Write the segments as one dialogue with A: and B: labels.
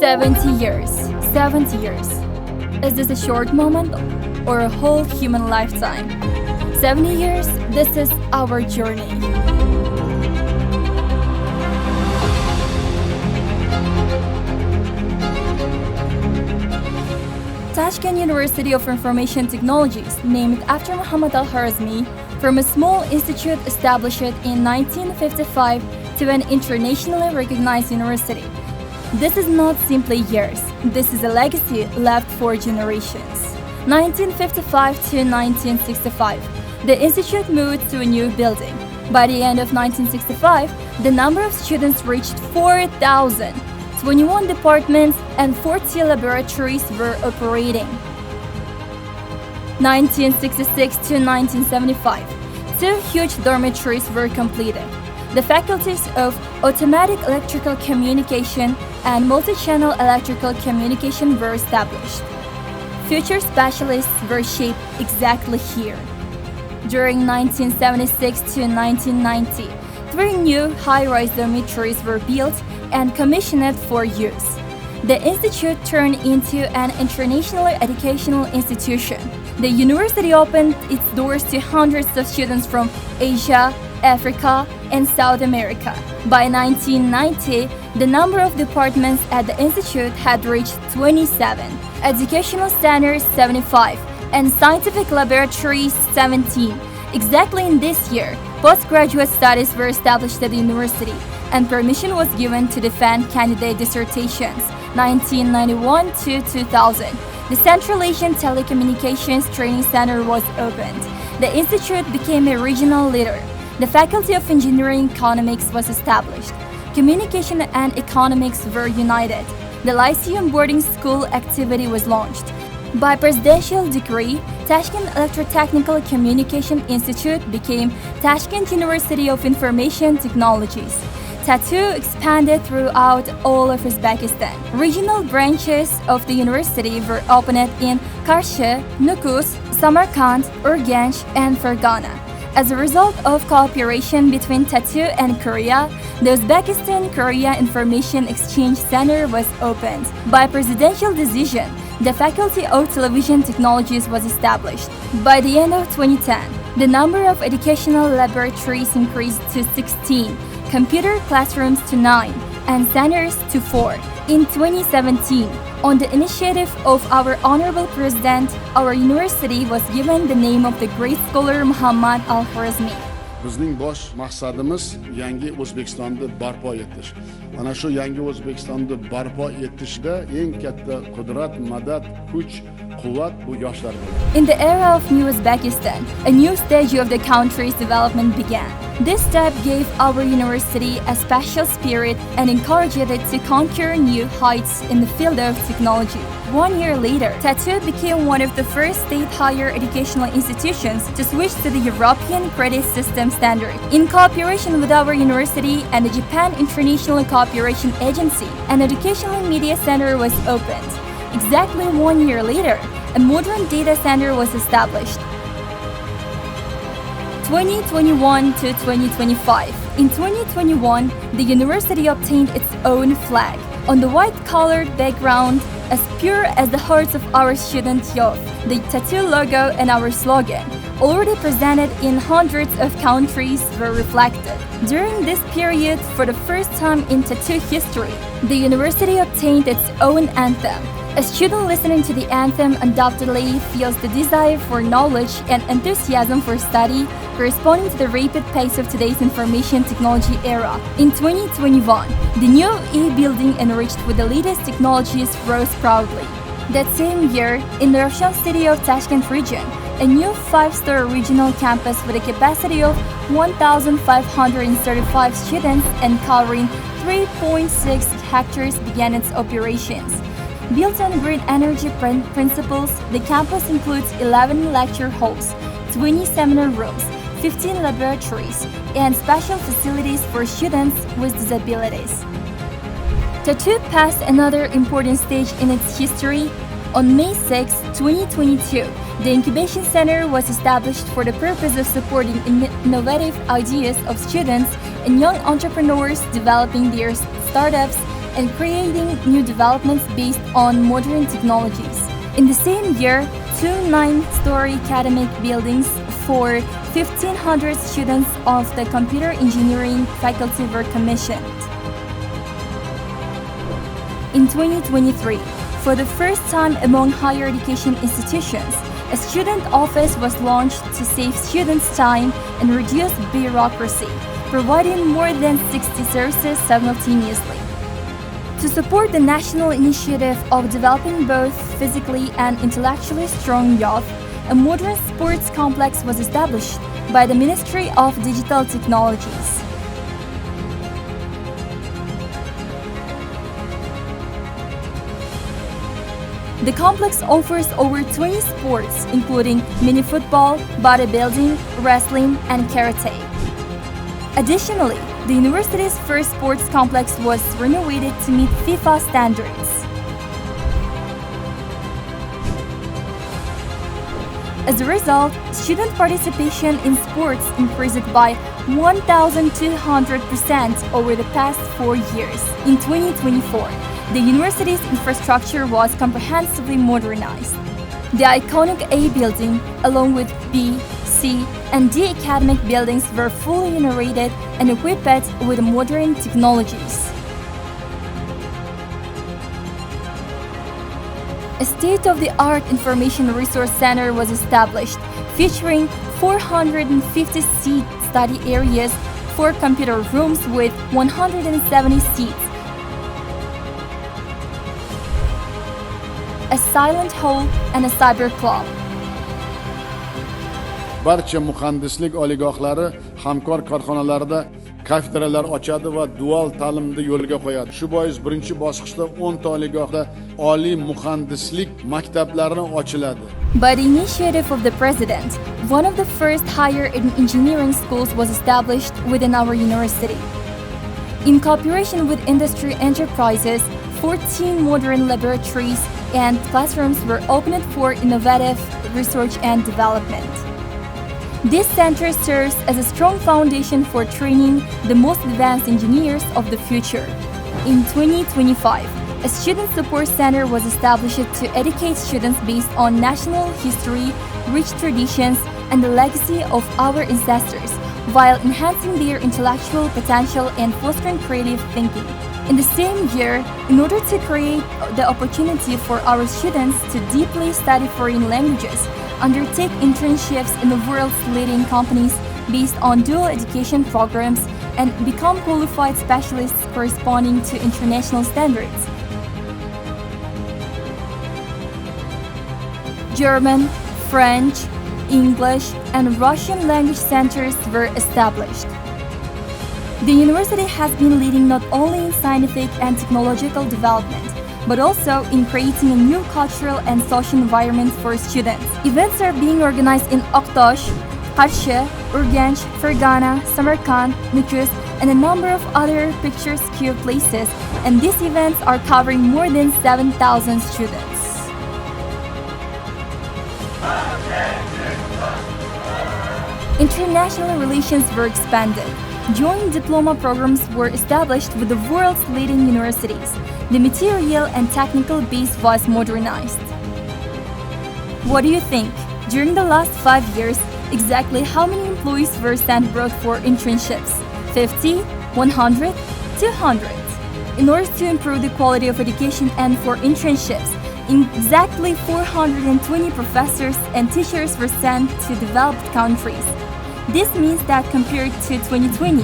A: 70 years. 70 years. Is this a short moment or a whole human lifetime? 70 years, this is our journey. Tashkent University of Information Technologies, named after Muhammad al-Khorazmi, from a small institute established in 1955 to an internationally recognized university. This is not simply years, this is a legacy left for generations. 1955 to 1965, the institute moved to a new building. By the end of 1965, the number of students reached 4,000. 21 departments and 40 laboratories were operating. 1966 to 1975, 2 huge dormitories were completed. The faculties of Automatic Electrical Communication and Multi-Channel Electrical Communication were established. Future specialists were shaped exactly here. During 1976 to 1990, 3 new high-rise dormitories were built and commissioned for use. The institute turned into an international educational institution. The university opened its doors to hundreds of students from Asia, Africa, and South America. By 1990, the number of departments at the institute had reached 27, educational centers 75, and scientific laboratories 17. Exactly in this year, postgraduate studies were established at the university, and permission was given to defend candidate dissertations. 1991 to 2000, the Central Asian Telecommunications Training Center was opened. The institute became a regional leader. The Faculty of Engineering Economics was established. Communication and Economics were united. The Lyceum boarding school activity was launched. By presidential decree, Tashkent Electrotechnical Communication Institute became Tashkent University of Information Technologies. TUIT expanded throughout all of Uzbekistan. Regional branches of the university were opened in Karshi, Nukus, Samarkand, Urgench, and Fergana. As a result of cooperation between TUIT and Korea, the Uzbekistan-Korea Information Exchange Center was opened. By presidential decision, the Faculty of Television Technologies was established. By the end of 2010, the number of educational laboratories increased to 16, computer classrooms to 9, and centers to 4. In 2017, on the initiative of our Honorable President, our university was given the name of the great scholar Muhammad al-Khorazmi.
B: Bizning bosh maqsadimiz yangi O'zbekistonni barpo etish. Ana shu yangi O'zbekistonni barpo etishda eng katta qudrat, madad, kuch, quvvat bu yoshlar bo'ladi.
A: In the era of New Uzbekistan, a new stage of the country's development began. This step gave our university a special spirit and encouraged it to conquer new heights in the field of technology. 1 year later, TUIT became one of the first state higher educational institutions to switch to the European credit system standard. In cooperation with our university and the Japan International Cooperation Agency, an educational media center was opened. Exactly 1 year later, a modern data center was established. 2021 to 2025. In 2021, the university obtained its own flag. On the white-colored background, as pure as the hearts of our student youth, the TUIT logo and our slogan, already presented in hundreds of countries, were reflected. During this period, for the first time in TUIT history, the university obtained its own anthem. A student listening to the anthem undoubtedly feels the desire for knowledge and enthusiasm for study corresponding to the rapid pace of today's information technology era. In 2021, the new E-building enriched with the latest technologies rose proudly. That same year, in the Russian city of Tashkent region, a new 5-star regional campus with a capacity of 1,535 students and covering 3.6 hectares began its operations. Built on green energy principles, the campus includes 11 lecture halls, 20 seminar rooms, 15 laboratories, and special facilities for students with disabilities. TUIT passed another important stage in its history. On May 6, 2022, the Incubation Center was established for the purpose of supporting innovative ideas of students and young entrepreneurs developing their startups and creating new developments based on modern technologies. In the same year, 2 9-story academic buildings for 1,500 students of the computer engineering faculty were commissioned. In 2023, for the first time among higher education institutions, a student office was launched to save students' time and reduce bureaucracy, providing more than 60 services simultaneously. To support the national initiative of developing both physically and intellectually strong youth, a modern sports complex was established by the Ministry of Digital Technologies. The complex offers over 20 sports, including mini football, bodybuilding, wrestling, and karate. Additionally, the university's first sports complex was renovated to meet FIFA standards. As a result, student participation in sports increased by 1,200% over the past 4 years. In 2024, the university's infrastructure was comprehensively modernized. The iconic A building, along with B, C, and D academic buildings were fully renovated and equipped with modern technologies. A state-of-the-art information resource center was established, featuring 450-seat study areas, 4 computer rooms with 170 seats, a silent hall, and a cyber club.
B: Barcha muhandislik oliygohlari hamkor korxonalarida kafedralar ochadi va dual ta'limni yo'lga qo'yadi. Shu bois birinchi bosqichda 10 ta oliygohda oliy muhandislik maktablarini ochiladi.
A: By the initiative of the President, one of the first higher engineering schools was established within our university. In cooperation with industry enterprises, 14 modern laboratories and classrooms were opened for innovative research and development. This center serves as a strong foundation for training the most advanced engineers of the future. In 2025, a student support center was established to educate students based on national history, rich traditions, and the legacy of our ancestors, while enhancing their intellectual potential and fostering creative thinking. In the same year, in order to create the opportunity for our students to deeply study foreign languages, undertake internships in the world's leading companies based on dual education programs, and become qualified specialists corresponding to international standards. German, French, English, and Russian language centers were established. The university has been leading not only in scientific and technological development, but also in creating a new cultural and social environment for students. Events are being organized in Aktosh, Qarshi, Urganch, Fergana, Samarkand, Nukus, and a number of other picturesque places, and these events are covering more than 7,000 students. International relations were expanded. Joint diploma programs were established with the world's leading universities. The material and technical base was modernized. What do you think? During the last 5 years, exactly how many employees were sent abroad for internships? 50, 100, 200? In order to improve the quality of education and for internships, exactly 420 professors and teachers were sent to developed countries. This means that compared to 2020,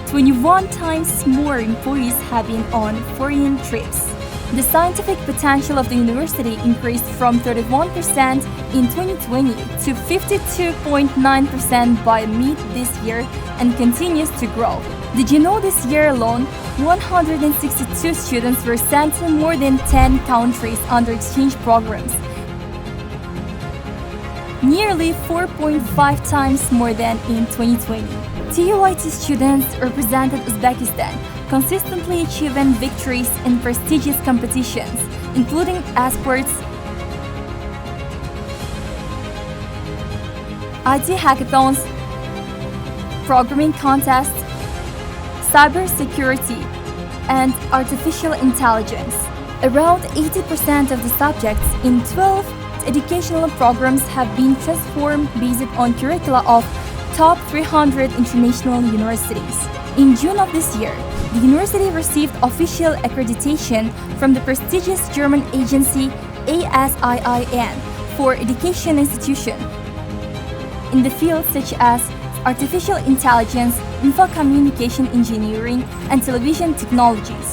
A: 21 times more employees have been on foreign trips. The scientific potential of the university increased from 31% in 2020 to 52.9% by mid this year and continues to grow. Did you know this year alone, 162 students were sent to more than 10 countries under exchange programs? Nearly 4.5 times more than in 2020. TUIT students represented Uzbekistan, consistently achieving victories in prestigious competitions, including esports, IT hackathons, programming contests, cybersecurity, and artificial intelligence. Around 80% of the subjects in 12 educational programs have been transformed based on curricula of top 300 international universities. In June of this year, the university received official accreditation from the prestigious German agency ASIIN for education institution in the fields such as artificial intelligence, info communication engineering, and television technologies.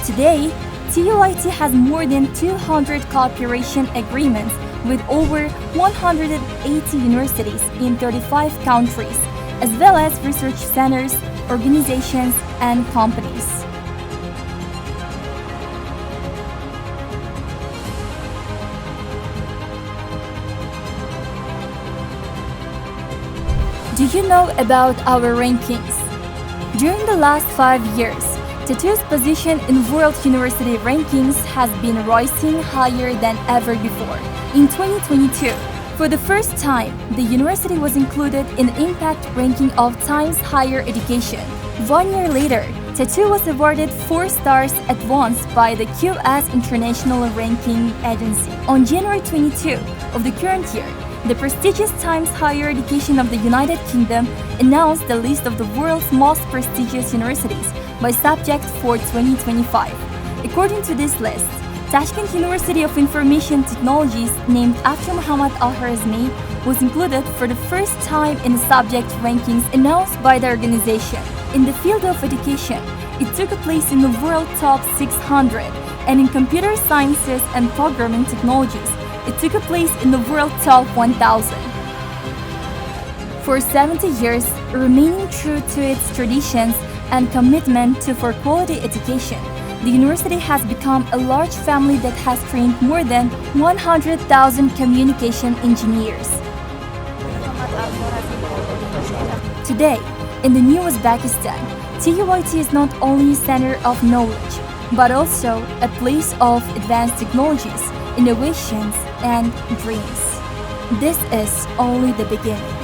A: Today, TUIT has more than 200 cooperation agreements with over 180 universities in 35 countries, as well as research centers, organizations, and companies. Do you know about our rankings? During the last 5 years, TUIT's position in world university rankings has been rising higher than ever before. In 2022, for the first time, the university was included in the impact ranking of Times Higher Education. 1 year later, TUIT was awarded 4 stars at once by the QS International Ranking Agency. On January 22 of the current year, the prestigious Times Higher Education of the United Kingdom announced the list of the world's most prestigious universities by subject for 2025. According to this list, Tashkent University of Information Technologies, named after Mухammad al-Xorazmiy, was included for the first time in the subject rankings announced by the organization. In the field of education, it took a place in the world top 600, and in computer sciences and programming technologies, it took a place in the world top 1000. For 70 years, remaining true to its traditions and commitment to for quality education, the university has become a large family that has trained more than 100,000 communication engineers. Today, in the new Uzbekistan, TUIT is not only a center of knowledge, but also a place of advanced technologies, innovations, and dreams. This is only the beginning.